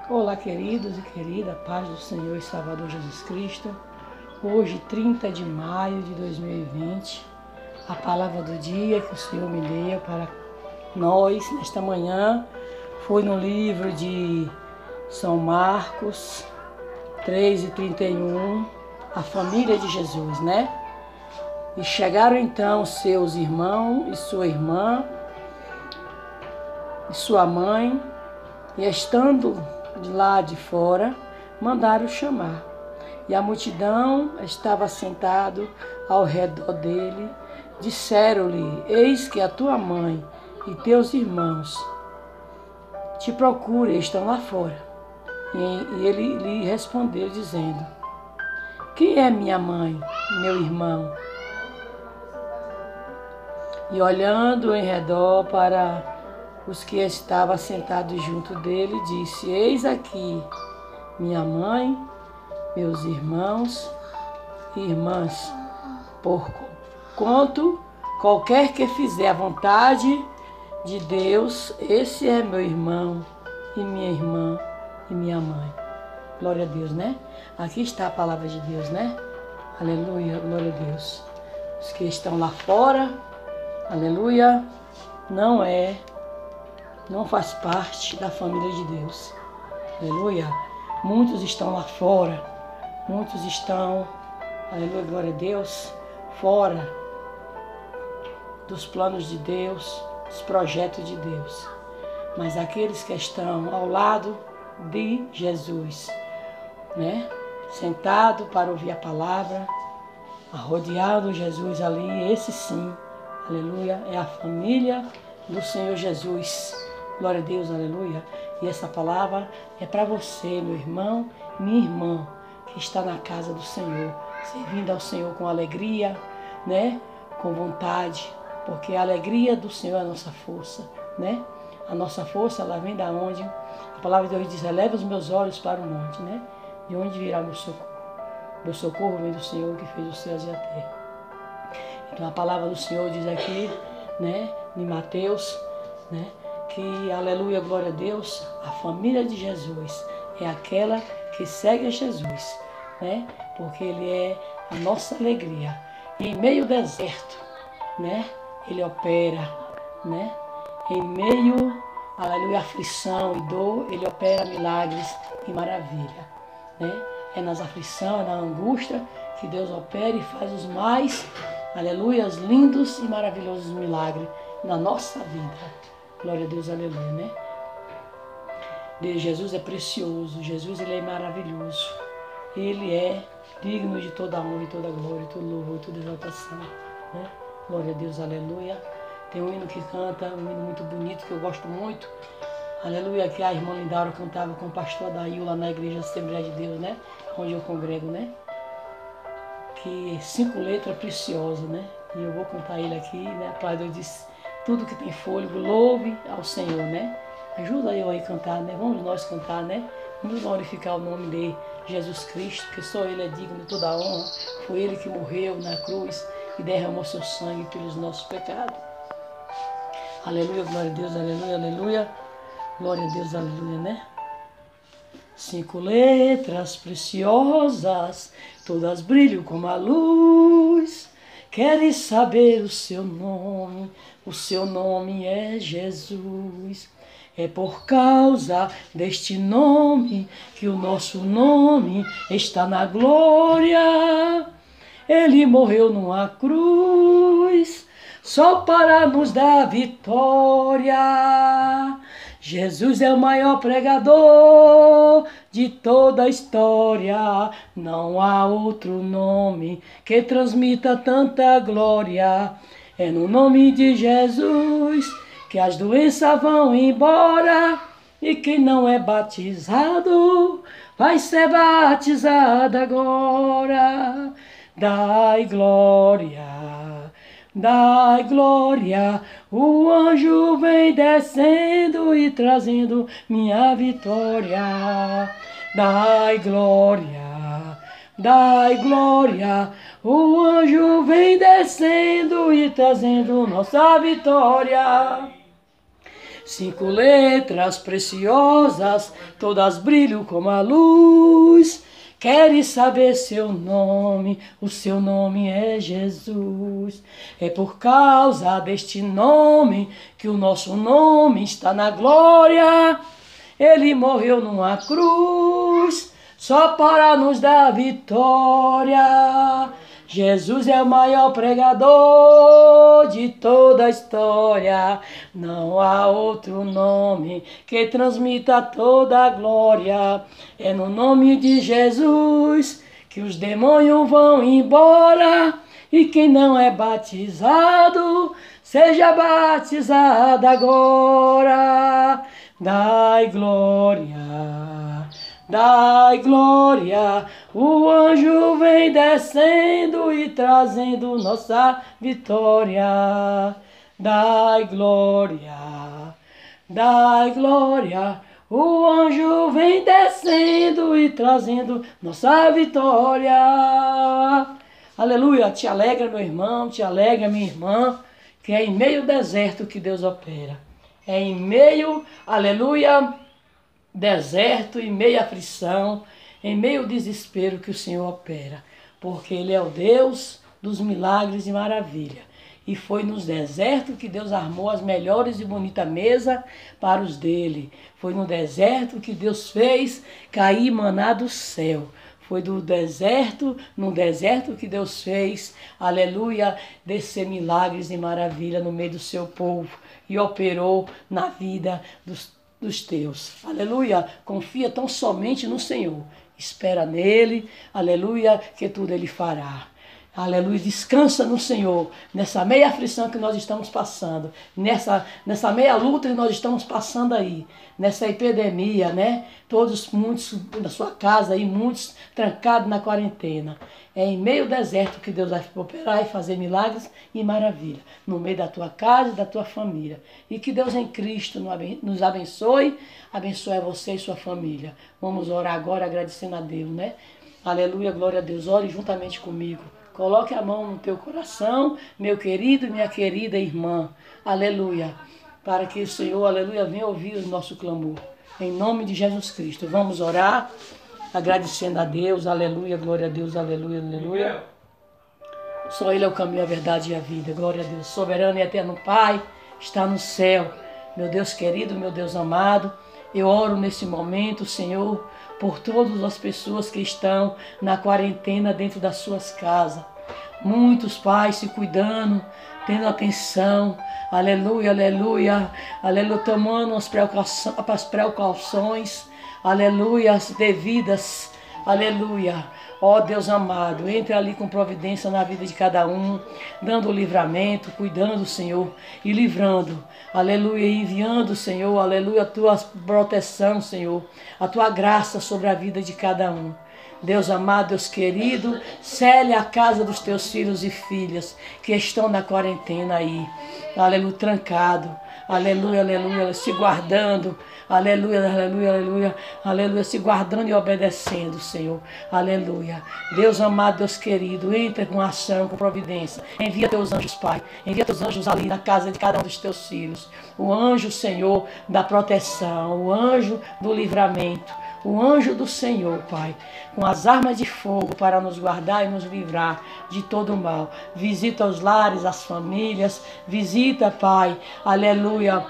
Olá, queridos e queridas, paz do Senhor e Salvador Jesus Cristo. Hoje, 30 de maio de 2020, a palavra do dia que o Senhor me deu para nós nesta manhã foi no livro de São Marcos 3:31, a família de Jesus, né? E chegaram então seus irmãos e sua irmã e sua mãe, e estando de lá de fora, mandaram chamar. E a multidão estava sentado ao redor dele. Disseram-lhe: eis que a tua mãe e teus irmãos te procuram, estão lá fora. E ele lhe respondeu dizendo: quem é minha mãe, meu irmão? E olhando em redor para os que estavam sentados junto dele, disse: eis aqui minha mãe, meus irmãos e irmãs, porquanto qualquer que fizer a vontade de Deus, esse é meu irmão e minha irmã e minha mãe. Glória a Deus, né? Aqui está a palavra de Deus, né? Aleluia, glória a Deus. Os que estão lá fora, aleluia, não faz parte da família de Deus. Aleluia. Muitos estão lá fora. Muitos estão, aleluia, glória a Deus, fora dos planos de Deus, dos projetos de Deus. Mas aqueles que estão ao lado de Jesus, né? Sentado para ouvir a palavra, rodeado Jesus ali, esse sim, aleluia, é a família do Senhor Jesus. Glória a Deus, aleluia. E essa palavra é para você, meu irmão, minha irmã, que está na casa do Senhor, servindo ao Senhor com alegria, né? Com vontade, porque a alegria do Senhor é a nossa força, né? A nossa força, ela vem da onde? A palavra de Deus diz: eleva os meus olhos para o monte, né? De onde virá meu socorro? Meu socorro vem do Senhor que fez os céus e a terra. Então a palavra do Senhor diz aqui, né? Em Mateus, né? Que, aleluia, glória a Deus, a família de Jesus é aquela que segue a Jesus, né? Porque Ele é a nossa alegria. E em meio ao deserto, né? Ele opera, né? Em meio, aleluia, aflição e dor, Ele opera milagres e maravilha, né? É nas aflições, é na angústia que Deus opera e faz os mais, aleluia, lindos e maravilhosos milagres na nossa vida. Glória a Deus, aleluia, né? Jesus é precioso, Jesus ele é maravilhoso. Ele é digno de toda honra e toda glória, todo louvor e toda exaltação, né? Glória a Deus, aleluia. Tem um hino que canta, um hino muito bonito que eu gosto muito. Aleluia, que a irmã Lindaura cantava com o pastor Adail lá na igreja Assembleia de Deus, né? Onde eu congrego, né? Que 5 letras preciosas, né? E eu vou cantar ele aqui, né? A palavra de Deus diz: tudo que tem fôlego, louve ao Senhor, né? Ajuda eu aí a cantar, né? Vamos nós cantar, né? Vamos glorificar o nome de Jesus Cristo, que só Ele é digno de toda a honra. Foi Ele que morreu na cruz e derramou seu sangue pelos nossos pecados. Aleluia, glória a Deus, aleluia, aleluia. Glória a Deus, aleluia, né? 5 letras preciosas, todas brilham como a luz. Queres saber o seu nome é Jesus. É por causa deste nome que o nosso nome está na glória. Ele morreu numa cruz só para nos dar vitória. Jesus é o maior pregador de toda a história. Não há outro nome que transmita tanta glória. É no nome de Jesus que as doenças vão embora. E quem não é batizado vai ser batizado agora. Dai glória. Dai glória, o anjo vem descendo e trazendo minha vitória. Dai glória, o anjo vem descendo e trazendo nossa vitória. 5 letras preciosas, todas brilham como a luz. Queres saber seu nome? O seu nome é Jesus. É por causa deste nome que o nosso nome está na glória. Ele morreu numa cruz só para nos dar vitória. Jesus é o maior pregador de toda a história. Não há outro nome que transmita toda a glória. É no nome de Jesus que os demônios vão embora. E quem não é batizado, seja batizado agora. Dai glória, dai glória. O anjo vem descendo e trazendo nossa vitória. Dai glória, dai glória. O anjo vem descendo e trazendo nossa vitória. Aleluia, te alegra meu irmão, te alegra minha irmã, que é em meio ao deserto que Deus opera. É em meio, aleluia, deserto, em meio à aflição, em meio ao desespero que o Senhor opera. Porque Ele é o Deus dos milagres e maravilha. E foi nos desertos que Deus armou as melhores e bonitas mesas para os dele. Foi no deserto que Deus fez cair maná do céu. Foi no deserto que Deus fez, aleluia, descer milagres e maravilha no meio do seu povo e operou na vida dos teus. Aleluia, confia tão somente no Senhor. Espera nele, aleluia, que tudo ele fará. Aleluia, descansa no Senhor, nessa meia aflição que nós estamos passando, nessa meia luta que nós estamos passando aí, nessa epidemia, né? Muitos na sua casa aí, muitos trancados na quarentena. É em meio ao deserto que Deus vai operar e fazer milagres e maravilha, no meio da tua casa e da tua família. E que Deus em Cristo nos abençoe a você e sua família. Vamos orar agora agradecendo a Deus, né? Aleluia, glória a Deus. Ore juntamente comigo. Coloque a mão no teu coração, meu querido e minha querida irmã. Aleluia. Para que o Senhor, aleluia, venha ouvir o nosso clamor. Em nome de Jesus Cristo. Vamos orar, agradecendo a Deus. Aleluia, glória a Deus, aleluia, aleluia. Só Ele é o caminho, a verdade e a vida. Glória a Deus. Soberano e eterno Pai, está no céu. Meu Deus querido, meu Deus amado. Eu oro nesse momento, Senhor, por todas as pessoas que estão na quarentena dentro das suas casas. Muitos pais se cuidando, tendo atenção, aleluia, aleluia, aleluia, tomando as precauções, aleluia, as devidas, aleluia. Ó Deus amado, entre ali com providência na vida de cada um, dando o livramento, cuidando, Senhor, e livrando, aleluia, enviando, Senhor, aleluia, a tua proteção, Senhor, a tua graça sobre a vida de cada um. Deus amado, Deus querido, cele a casa dos teus filhos e filhas que estão na quarentena aí, aleluia, trancado, aleluia, aleluia, se guardando, aleluia, aleluia, aleluia, aleluia, se guardando e obedecendo, Senhor, aleluia. Deus amado, Deus querido, entra com ação, com providência, envia teus anjos, Pai, envia teus anjos ali na casa de cada um dos teus filhos, o anjo, Senhor, da proteção, o anjo do livramento, o anjo do Senhor, Pai, com as armas de fogo para nos guardar e nos livrar de todo o mal. Visita os lares, as famílias, visita, Pai, aleluia,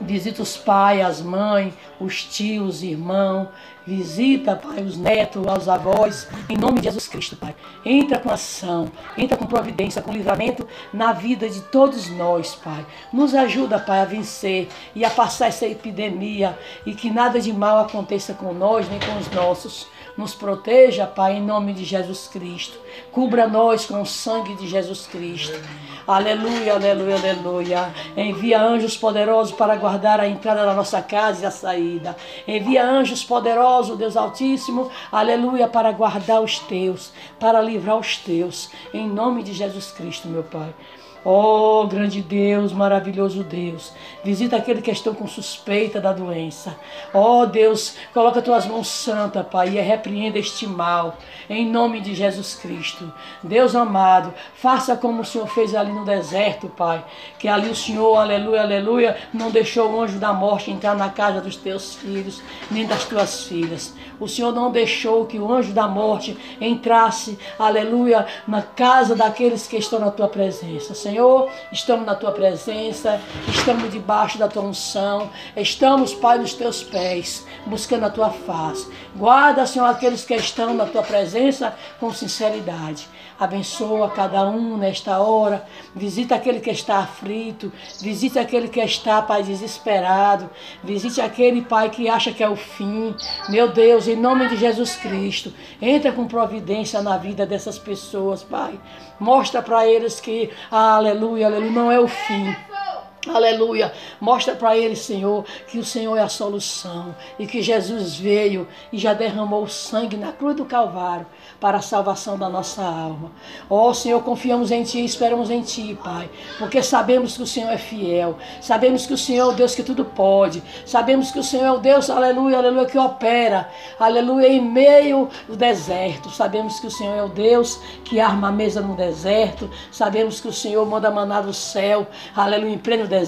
visita os pais, as mães, os tios, os irmãos, visita, Pai, os netos, os avós, em nome de Jesus Cristo, Pai. Entra com ação, entra com providência, com livramento na vida de todos nós, Pai. Nos ajuda, Pai, a vencer e a passar essa epidemia e que nada de mal aconteça com nós, nem com os nossos. Nos proteja, Pai, em nome de Jesus Cristo. Cubra nós com o sangue de Jesus Cristo. Aleluia, aleluia, aleluia. Envia anjos poderosos para guardar a entrada da nossa casa e a saída. Envia anjos poderosos, Deus Altíssimo, aleluia, para guardar os teus, para livrar os teus. Em nome de Jesus Cristo, meu Pai. Oh, grande Deus, maravilhoso Deus, visita aquele que estão com suspeita da doença. Oh, Deus, coloca tuas mãos santas, Pai, e repreenda este mal, em nome de Jesus Cristo. Deus amado, faça como o Senhor fez ali no deserto, Pai, que ali o Senhor, aleluia, aleluia, não deixou o anjo da morte entrar na casa dos teus filhos, nem das tuas filhas. O Senhor não deixou que o anjo da morte entrasse, aleluia, na casa daqueles que estão na tua presença. Senhor, estamos na tua presença, estamos debaixo da tua unção, estamos, Pai, nos teus pés, buscando a tua face. Guarda, Senhor, aqueles que estão na tua presença com sinceridade. Abençoa cada um nesta hora. Visita aquele que está aflito. Visita aquele que está, Pai, desesperado. Visite aquele, Pai, que acha que é o fim. Meu Deus, em nome de Jesus Cristo, entra com providência na vida dessas pessoas, Pai. Mostra para eles que, aleluia, aleluia, não é o fim. Aleluia, mostra para eles, Senhor, que o Senhor é a solução e que Jesus veio e já derramou o sangue na cruz do Calvário para a salvação da nossa alma. Ó Senhor, confiamos em Ti e esperamos em Ti, Pai, porque sabemos que o Senhor é fiel, sabemos que o Senhor é o Deus que tudo pode, sabemos que o Senhor é o Deus, aleluia, aleluia, que opera, aleluia, em meio ao deserto. Sabemos que o Senhor é o Deus que arma a mesa no deserto, sabemos que o Senhor manda maná do céu, aleluia, em pleno deserto.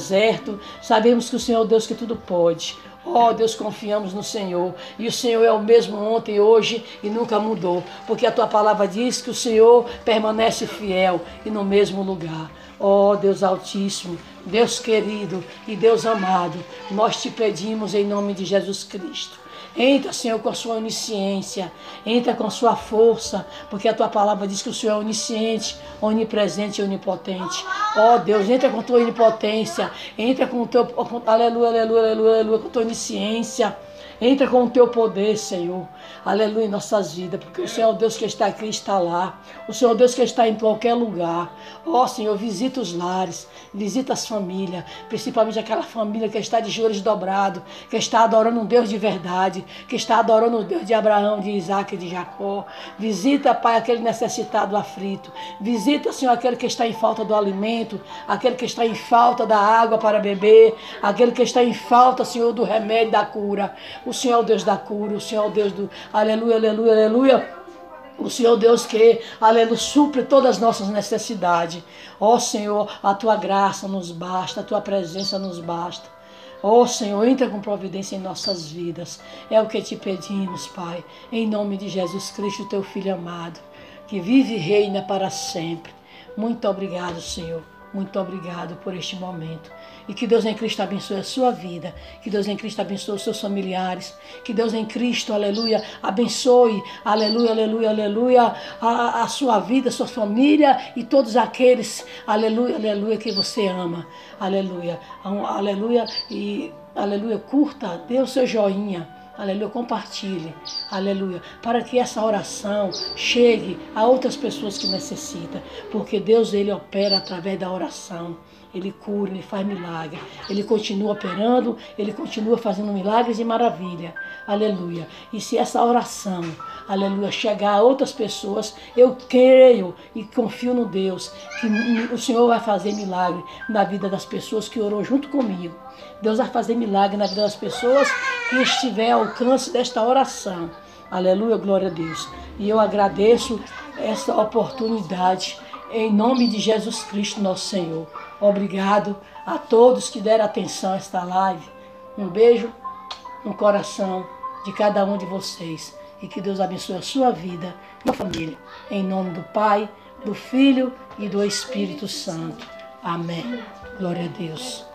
Sabemos que o Senhor é o Deus que tudo pode. Oh, Deus, confiamos no Senhor. E o Senhor é o mesmo ontem, hoje e nunca mudou. Porque a tua palavra diz que o Senhor permanece fiel e no mesmo lugar. Oh, Deus Altíssimo, Deus querido e Deus amado, nós te pedimos em nome de Jesus Cristo. Entra, Senhor, com a sua onisciência, entra com a sua força, porque a tua palavra diz que o Senhor é onisciente, onipresente e onipotente. Ó Deus, entra com a tua onipotência, entra com o teu, aleluia, aleluia, aleluia, aleluia, com a tua onisciência. Entra com o teu poder, Senhor, aleluia, em nossas vidas, porque o Senhor é o Deus que está aqui e está lá. O Senhor é o Deus que está em qualquer lugar. Ó Senhor, visita os lares, visita as famílias, principalmente aquela família que está de joelhos dobrados, que está adorando um Deus de verdade, que está adorando o Deus de Abraão, de Isaac e de Jacó. Visita, Pai, aquele necessitado aflito. Visita, Senhor, aquele que está em falta do alimento, aquele que está em falta da água para beber, aquele que está em falta, Senhor, do remédio, da cura. O Senhor é o Deus da cura, o Senhor é o Deus do aleluia, aleluia, aleluia. O Senhor Deus que, aleluia, supre todas as nossas necessidades. Ó Senhor, a tua graça nos basta, a tua presença nos basta. Ó Senhor, entra com providência em nossas vidas. É o que te pedimos, Pai, em nome de Jesus Cristo, teu Filho amado, que vive e reina para sempre. Muito obrigado, Senhor. Muito obrigado por este momento. E que Deus em Cristo abençoe a sua vida. Que Deus em Cristo abençoe os seus familiares. Que Deus em Cristo, aleluia, abençoe, aleluia, aleluia, aleluia, a sua vida, a sua família e todos aqueles, aleluia, aleluia, que você ama. Aleluia, aleluia, e aleluia, curta, dê o seu joinha. Aleluia, compartilhe, aleluia, para que essa oração chegue a outras pessoas que necessitam, porque Deus, Ele opera através da oração, Ele cura, Ele faz milagre, Ele continua operando, Ele continua fazendo milagres e maravilha, aleluia. E se essa oração, aleluia, chegar a outras pessoas, eu creio e confio no Deus, que o Senhor vai fazer milagre na vida das pessoas que orou junto comigo. Deus vai fazer milagre na vida das pessoas que estiver ao alcance desta oração. Aleluia, glória a Deus. E eu agradeço essa oportunidade em nome de Jesus Cristo, nosso Senhor. Obrigado a todos que deram atenção a esta live. Um beijo no coração de cada um de vocês. E que Deus abençoe a sua vida e a família. Em nome do Pai, do Filho e do Espírito Santo. Amém. Glória a Deus.